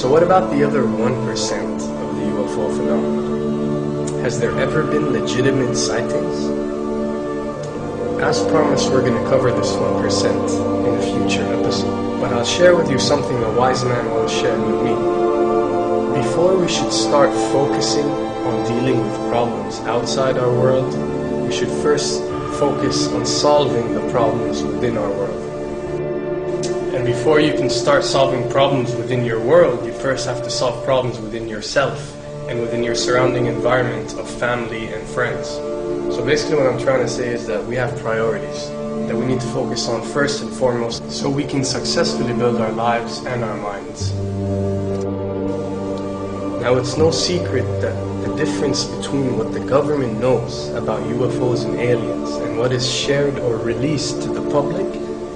So what about the other 1% of the UFO phenomenon? Has there ever been legitimate sightings? As promised, we're going to cover this 1% in a future episode, but I'll share with you something a wise man once shared with me. Before we should start focusing on dealing with problems outside our world, we should first focus on solving the problems within our world. And before you can start solving problems within your world, you first have to solve problems within yourself and within your surrounding environment of family and friends. So basically what I'm trying to say is that we have priorities that we need to focus on first and foremost so we can successfully build our lives and our minds. Now, it's no secret that the difference between what the government knows about UFOs and aliens and what is shared or released to the public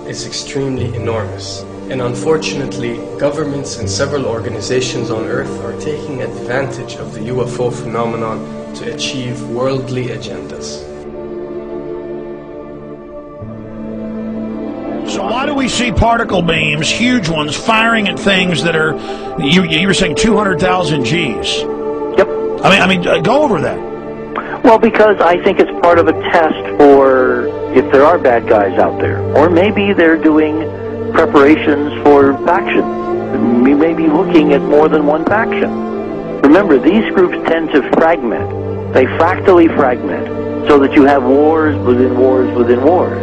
is extremely enormous. And unfortunately, governments and several organizations on Earth are taking advantage of the UFO phenomenon to achieve worldly agendas. So why do we see particle beams, huge ones, firing at things that are, you were saying 200,000 Gs? Yep. I mean, go over that. Well, because I think it's part of a test for if there are bad guys out there. Or maybe they're doing preparations for faction. We may be looking at more than one faction. Remember, these groups tend to fragment. They fractally fragment so that you have wars within wars within wars.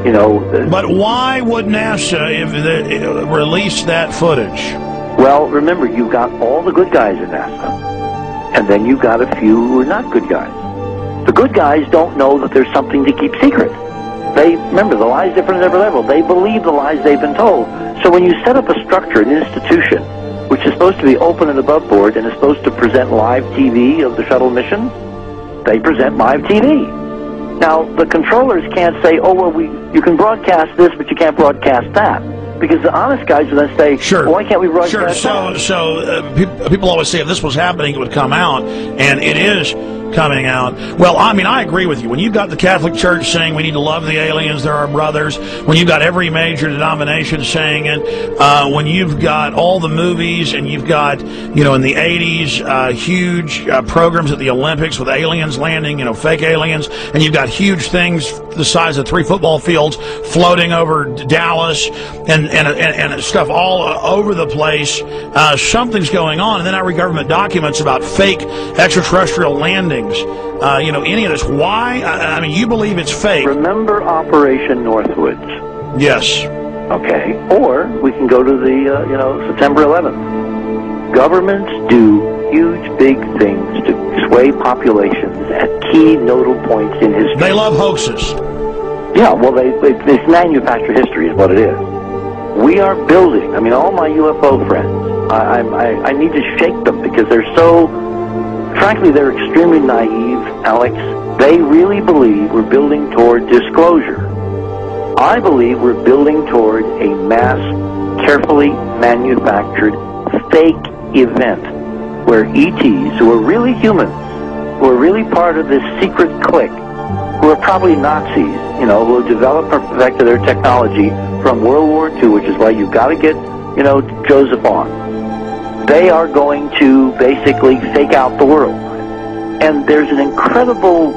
You know. But why would NASA release that footage? Well, remember, you've got all the good guys in NASA, and then you've got a few who are not good guys. The good guys don't know that there's something to keep secret. Remember, the lie's different at every level. They believe the lies they've been told. So when you set up a structure, an institution, which is supposed to be open and above board and is supposed to present live TV of the shuttle mission, they present live TV. Now, the controllers can't say, oh, well, you can broadcast this, but you can't broadcast that. Because the honest guys will then say, sure. Well, why can't we broadcast that? So people always say if this was happening, it would come out, and it is coming out. Well, I mean, I agree with you. When you've got the Catholic Church saying we need to love the aliens, they're our brothers, when you've got every major denomination saying it, when you've got all the movies, and you've got, you know, in the 80s, huge programs at the Olympics with aliens landing, you know, fake aliens, and you've got huge things the size of 3 football fields floating over Dallas, and stuff all over the place. Something's going on, and then I read government documents about fake extraterrestrial landings. You know, any of this. Why? I mean, you believe it's fake. Remember Operation Northwoods? Yes. Okay. Or we can go to the, September 11th. Governments do huge, big things to sway populations at key nodal points in history. They love hoaxes. Yeah, well, it's manufactured history is what it is. We are building, I mean, all my UFO friends, I need to shake them because they're so, frankly, they're extremely naive, Alex. They really believe we're building toward disclosure. I believe we're building toward a mass, carefully manufactured, fake event where ETs, who are really humans, who are really part of this secret clique, who are probably Nazis, you know, who have developed or perfected their technology from World War II, which is why you've got to get, Joseph on. They are going to basically fake out the world. And there's an incredible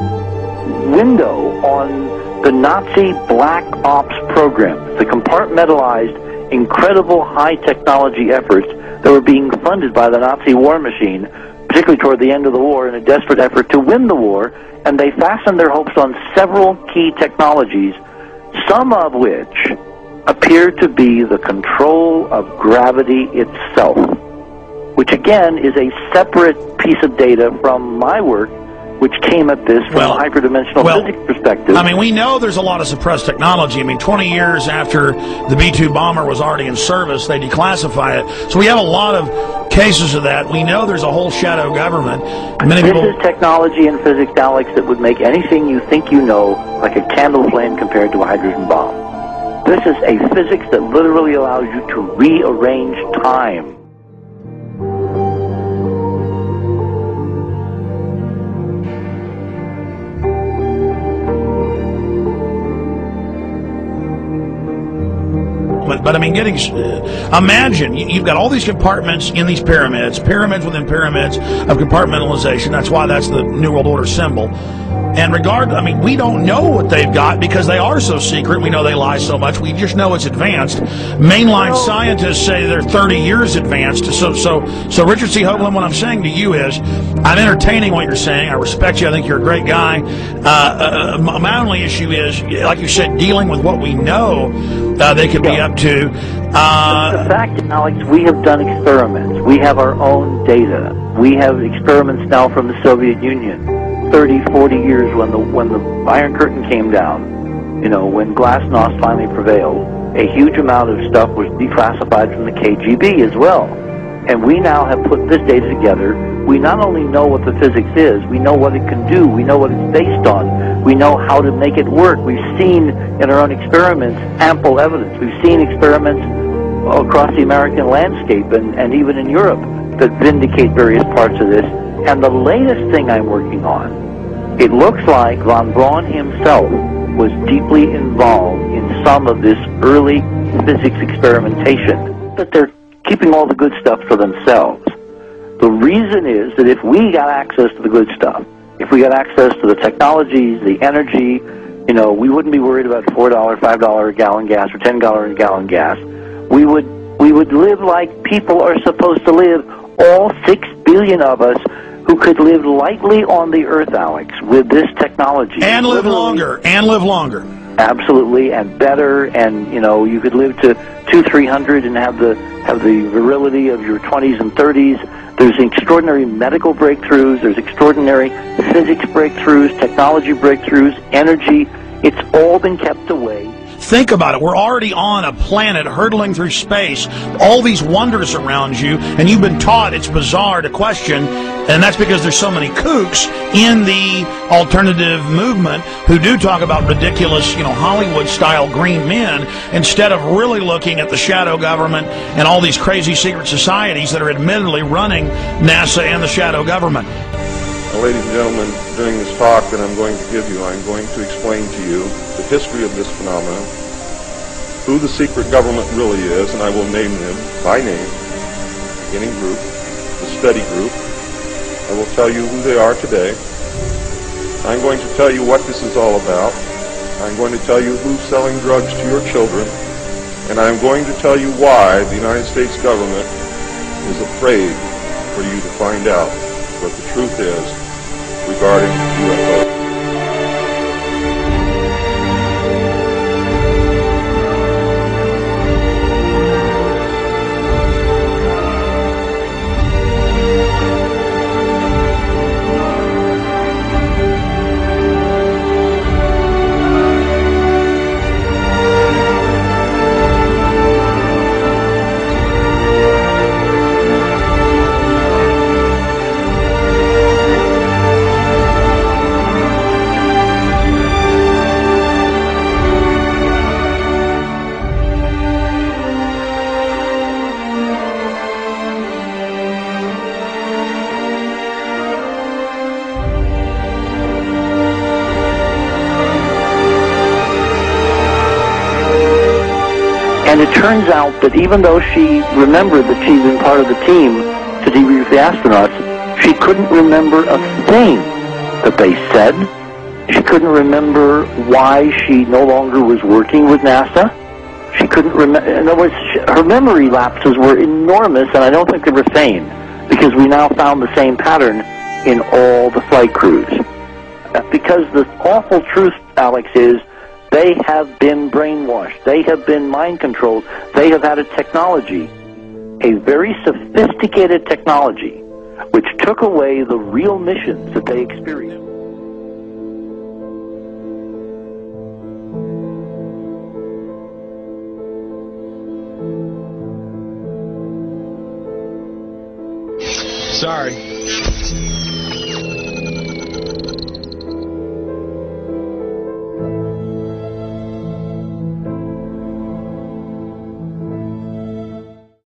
window on the Nazi black ops program, the compartmentalized, incredible high technology efforts that were being funded by the Nazi war machine, particularly toward the end of the war, in a desperate effort to win the war. And they fastened their hopes on several key technologies, some of which appear to be the control of gravity itself, which again is a separate piece of data from my work, which came at this from a hyperdimensional physics perspective. I mean, we know there's a lot of suppressed technology. I mean, 20 years after the B-2 bomber was already in service, they declassify it. So we have a lot of cases of that. We know there's a whole shadow government. This is technology in physics, Alex, that would make anything you think you know like a candle flame compared to a hydrogen bomb. This is a physics that literally allows you to rearrange time. But I mean, imagine you've got all these compartments in these pyramids, pyramids within pyramids of compartmentalization. That's why that's the New World Order symbol. And I mean, we don't know what they've got because they are so secret. We know they lie so much. We just know it's advanced. Mainline scientists say they're 30 years advanced. So Richard C. Hoagland, what I'm saying to you is, I'm entertaining what you're saying. I respect you. I think you're a great guy. My only issue is, like you said, dealing with what we know they could be up to. The fact, Alex, we have done experiments. We have our own data. We have experiments now from the Soviet Union. 30, 40 years when the Iron Curtain came down, you know, when Glasnost finally prevailed, a huge amount of stuff was declassified from the KGB as well. And we now have put this data together. We not only know what the physics is, we know what it can do, we know what it's based on, we know how to make it work. We've seen in our own experiments ample evidence. We've seen experiments across the American landscape and even in Europe that vindicate various parts of this. And the latest thing I'm working on, it looks like von Braun himself was deeply involved in some of this early physics experimentation, but they're keeping all the good stuff for themselves. The reason is that if we got access to the good stuff, if we got access to the technologies, the energy, you know, we wouldn't be worried about $4, $5 a gallon gas or $10 a gallon gas. We would live like people are supposed to live, all 6 billion of us, who could live lightly on the earth, Alex, with this technology. And live longer. Absolutely, and better, and, you know, you could live to 200, 300 and have the virility of your 20s and 30s. There's extraordinary medical breakthroughs. There's extraordinary physics breakthroughs, technology breakthroughs, energy. It's all been kept away. Think about it. We're already on a planet hurtling through space, all these wonders around you, and you've been taught it's bizarre to question, and that's because there's so many kooks in the alternative movement who do talk about ridiculous, you know, Hollywood-style green men instead of really looking at the shadow government and all these crazy secret societies that are admittedly running NASA and the shadow government. Now, ladies and gentlemen, during this talk that I'm going to give you, I'm going to explain to you the history of this phenomenon, who the secret government really is, and I will name them by name, beginning group, the study group. I will tell you who they are today. I'm going to tell you what this is all about. I'm going to tell you who's selling drugs to your children, and I'm going to tell you why the United States government is afraid for you to find out what the truth is regarding UFOs. And it turns out that even though she remembered that she'd been part of the team to debrief the astronauts, she couldn't remember a thing that they said. She couldn't remember why she no longer was working with NASA. She couldn't remember. In other words, her memory lapses were enormous, and I don't think they were feigned, because we now found the same pattern in all the flight crews. Because the awful truth, Alex, is they have been brainwashed. They have been mind controlled. They have had a technology, a very sophisticated technology, which took away the real missions that they experienced. Sorry.